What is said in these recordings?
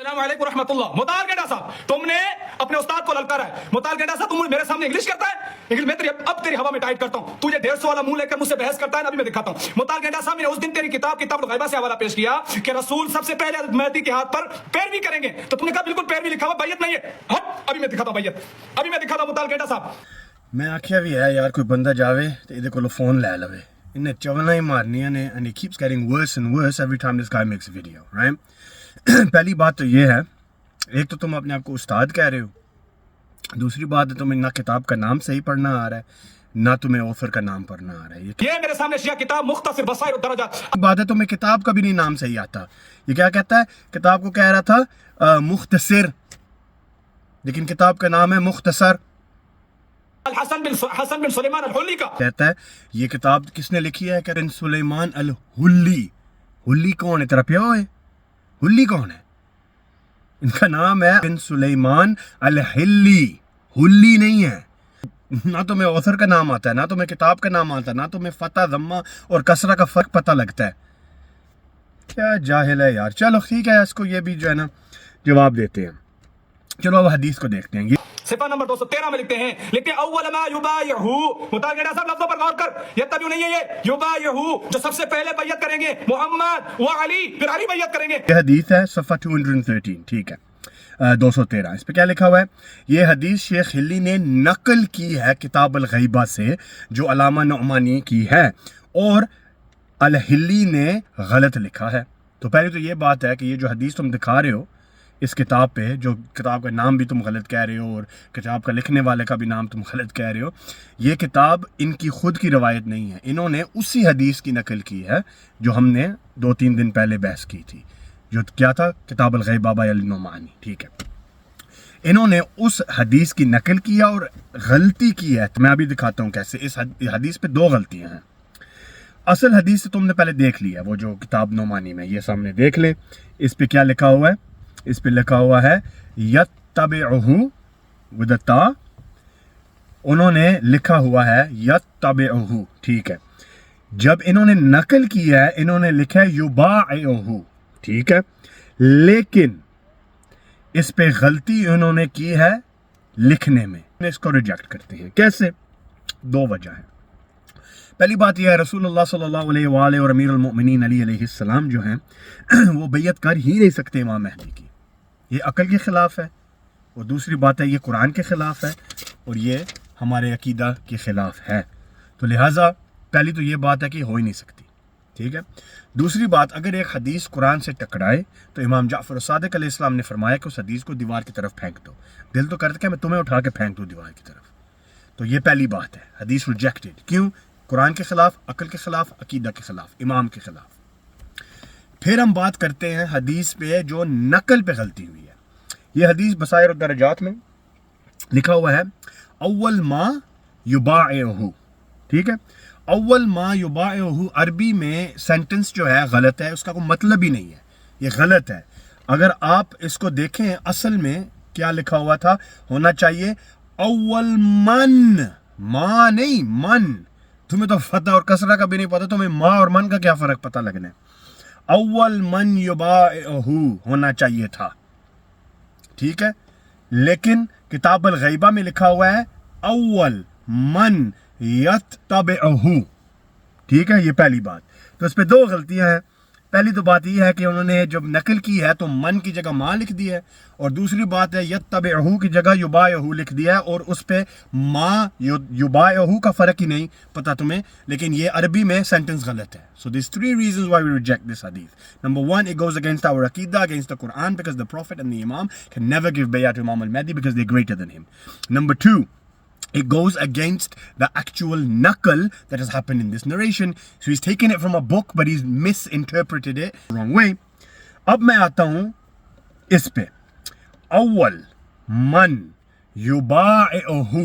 अस्सलाम वालेकुम रहमतुल्लाह। मुताल गेंडा साहब, तुमने अपने उस्ताद को ललकारा है। मुताल गेंडा साहब, तुम मेरे सामने इंग्लिश करता है। इंग्लिश मैं तेरी हवा में टाइट करता हूँ। तू ये 150 वाला मुंह लेकर मुझसे बहस करता है ना, अभी मैं दिखाता हूँ। मुताल गेंडा साहब, मैंने उस दिन तेरी किताब गैबा से हवाला पेश किया कि रसूल सबसे पहले मेहदी के हाथ पर पैरवी करेंगे, तो तुमने कहा बिल्कुल पैरवी लिखा हुआ, बैयत नहीं है। हट, अभी मैं दिखाता हूँ बैयत, अभी मैं दिखाता हूँ मुताल गेंडा साहब। मैं आख्या भी है यार, कोई बंदा जावे तो इहदे कोलों फोन ले लवे। इन्हें चवना ही मारनियां ने, and he keeps getting worse and worse every time this guy makes a video, right? पहली बात तो ये है, एक तो तुम अपने आप को उस्ताद कह रहे हो, दूसरी बात है तुम्हें ना किताब का नाम सही पढ़ना आ रहा है, ना तुम्हें ऑथर का नाम पढ़ना आ रहा है। ये मेरे सामने शिया किताब मुख्तसर बसाइर और दरजात। बात है तुम्हें किताब का भी नहीं नाम सही आता। ये क्या कहता है? किताब को कह रहा था मुख्तसर, लेकिन किताब का नाम है मुख्तसर। हसन बिन सुलेमान अल-हुल्ली का कहता है ये किताब किसने लिखी है? कहते हैं सुलेमान अल-हुल्ली। हुल्ली कौन है? तेरा प्यो है? हुल्ली कौन है? इनका नाम है बिन सुलेमान अल-हिल्ली, हुल्ली नहीं है। ना तुम्हें ऑथर का नाम आता है, ना तुम्हें किताब का नाम आता है, ना तुम्हें फतह ज़म्मा और कसरा का फर्क पता लगता है। क्या जाहिल है यार। चलो ठीक है, इसको ये भी जो है ना जवाब देते हैं। चलो अब हदीस को देखते हैं। सिफा नंबर 213 में लिखते हैं अव्वल मा युबायहु। मुताल गेंडा साहब, लफ्जों पर गौर कर, ये तब नहीं है, ये युबायहु, जो सबसे पहले बैयत करेंगे मोहम्मद व अली, फिर अली बैयत करेंगे। ये हदीस है सफ़ा 213, ठीक है, 213। इस पे क्या लिखा हुआ है? ये हदीस शेख हिल्ली ने नकल की है किताब अल-गैबा से, जो अलामा नुअमानी की है, और अल-हिल्ली ने गलत लिखा है। तो पहले तो ये बात है कि ये जो हदीस तुम दिखा रहे हो इस किताब पे, जो किताब का नाम भी तुम गलत कह रहे हो और किताब का लिखने वाले का भी नाम तुम गलत कह रहे हो, ये किताब इनकी खुद की रवायत नहीं है। इन्होंने उसी हदीस की नकल की है जो हमने 2-3 दिन पहले बहस की थी, जो क्या था? किताब अल-गैबा बाय अल-नुअमानी, ठीक है। इन्होंने उस हदीस की नकल किया और गलती की है। तो मैं अभी दिखाता हूँ कैसे। इस हदीस पे 2 गलतियाँ हैं। असल हदीस से तुमने पहले देख लिया, वो जो किताब नुअमानी में, ये सामने देख ले। इस पे क्या लिखा हुआ है? इस पे लिखा हुआ है यत्तबिउहु विद ता। उन्होंने लिखा हुआ है यत्तबिउहु, ठीक है। जब इन्होंने नकल किया है, इन्होंने लिखा है युबाइउहु, ठीक है। लेकिन इस पे गलती उन्होंने की है लिखने में। इसको रिजेक्ट करते हैं। कैसे? 2 वजह है। पहली बात यह है, रसूलुल्लाह सल्लल्लाहु अलैहि वाले और अमीरुल मोमिनीन अली अलैहिस्सलाम जो हैं वो बैयत कर ही नहीं सकते इमाम महदी की। ये अकल के ख़िलाफ़ है। और दूसरी बात है, ये कुरान के ख़िलाफ़ है और ये हमारे अकीदा के ख़िलाफ़ है। तो लिहाजा पहली तो ये बात है कि हो ही नहीं सकती, ठीक है। दूसरी बात, अगर एक हदीस कुरान से टकराए तो इमाम जाफ़र सादिक अलैहिस्सलाम ने फरमाया कि उस हदीस को दीवार की तरफ फेंक दो। दिल तो करता है मैं तुम्हें उठा के फेंक दूँ दीवार की तरफ। तो ये पहली बात है, हदीस रिजेक्टेड। क्यों? कुरान के ख़िलाफ़, अकल के ख़िलाफ़, अकीदा के ख़िलाफ़, इमाम के ख़िलाफ़। फिर हम बात करते हैं हदीस पे जो नकल पे गलती हुई है। ये हदीस बसाइर और दरजात में लिखा हुआ है अव्वल मा युबाइहु, ठीक है। अव्वल मा युबाइहु अरबी में सेंटेंस जो है गलत है, उसका कोई मतलब ही नहीं है, ये गलत है। अगर आप इसको देखें असल में क्या लिखा हुआ था, होना चाहिए अव्वल मन, मा नहीं मन। तुम्हें तो फतह और कसरा का भी नहीं पता, तुम्हें मा और मन का क्या फ़र्क पता लगना है? अव्वल मन युबाइहु होना चाहिए था, ठीक है। लेकिन किताब अल-गैबा में लिखा हुआ है अव्वल मन यत्तबिउहु, ठीक है। ये पहली बात। तो इस पे 2 गलतियां हैं। पहली तो बात यह है कि उन्होंने जब नकल की है तो मन की जगह माँ लिख दी है, और दूसरी बात है यत्तबिउहु की जगह युबाइहु लिख दिया है, और उस पे माँ युबाइहु का फ़र्क ही नहीं पता तुम्हें, लेकिन ये अरबी में सेंटेंस गलत है। So there's 3 reasons why we reject this hadith. Number 1, it goes against our aqidah, against the Quran, because the Prophet and the Imam can never give bay'ah to Imam al-Mahdi because they're greater than him. Number 2, it goes against the actual naql that has happened in this narration. So he's taken it from a book, but he's misinterpreted it the wrong way. अब मैं आता हूँ इस पे। अव्वल मन युबाइहु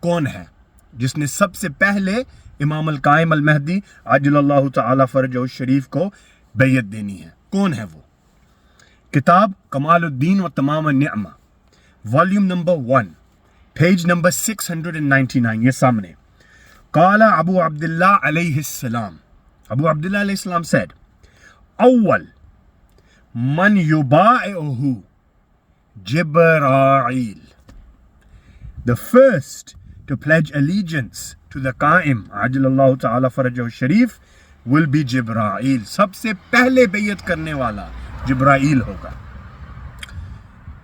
कौन है जिसने सबसे पहले इमाम अल-काइम अल-महदी अज्जलल्लाहु तआला फरजहु शरीफ को बैयत देनी है? कौन है वो? किताब कमालुद्दीन व तमाम निअमा, वॉल्यूम नंबर 1, पेज नंबर 699, ये सामने। काला अबू अब्दुल्लाह अलैहिस्सलाम, अबू अब्दुल्लाह अलैहिस्सलाम said, अव्वल من یبائعہ جبرائیل. The first to pledge allegiance to the قائم عجل اللہ تعالی فرجہ الشریف will be جبرائیل. سب سے پہلے بیعت کرنے والا جبرائیل ہوگا.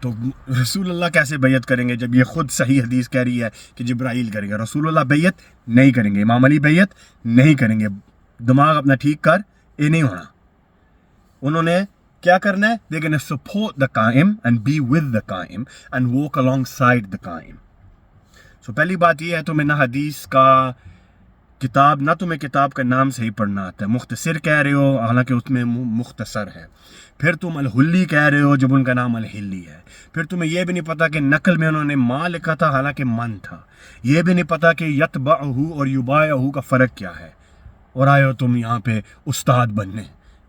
تو رسول اللہ کیسے بیعت کریں گے جب یہ خود صحیح حدیث کہہ رہی ہے کہ جبرائیل کریں گے؟ رسول اللہ بیعت نہیں کریں گے، امام علی بیعت نہیں کریں گے. دماغ اپنا ٹھیک کر، یہ نہیں ہونا. انہوں نے کیا کرنا ہے؟ they're going to support the قائم and be with the قائم and walk alongside the قائم. So پہلی بات یہ ہے تمہیں نہ حدیث کا کتاب، نہ تمہیں کتاب کا نام صحیح پڑھنا آتا ہے. مختصر کہہ رہے ہو حالانکہ اس میں مختصر ہے. پھر تم الحلی کہہ رہے ہو جب ان کا نام الحلی ہے. پھر تمہیں یہ بھی نہیں پتا کہ نقل میں انہوں نے ماں لکھا تھا حالانکہ من تھا. یہ بھی نہیں پتا کہ یتبعہ اور یبایعہ کا فرق کیا ہے. اور آئے ہو تم یہاں پہ استاد بننے.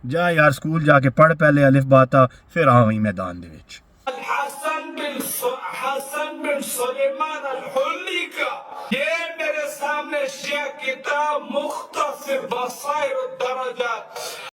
جا یار اسکول جا کے پڑھ پہلے الف باتا، پھر آ وہیں میدان دے وچ. حسن بن سلیمان الحلی کا یہ میرے سامنے شیعہ کتاب مختصر بصائر الدرجات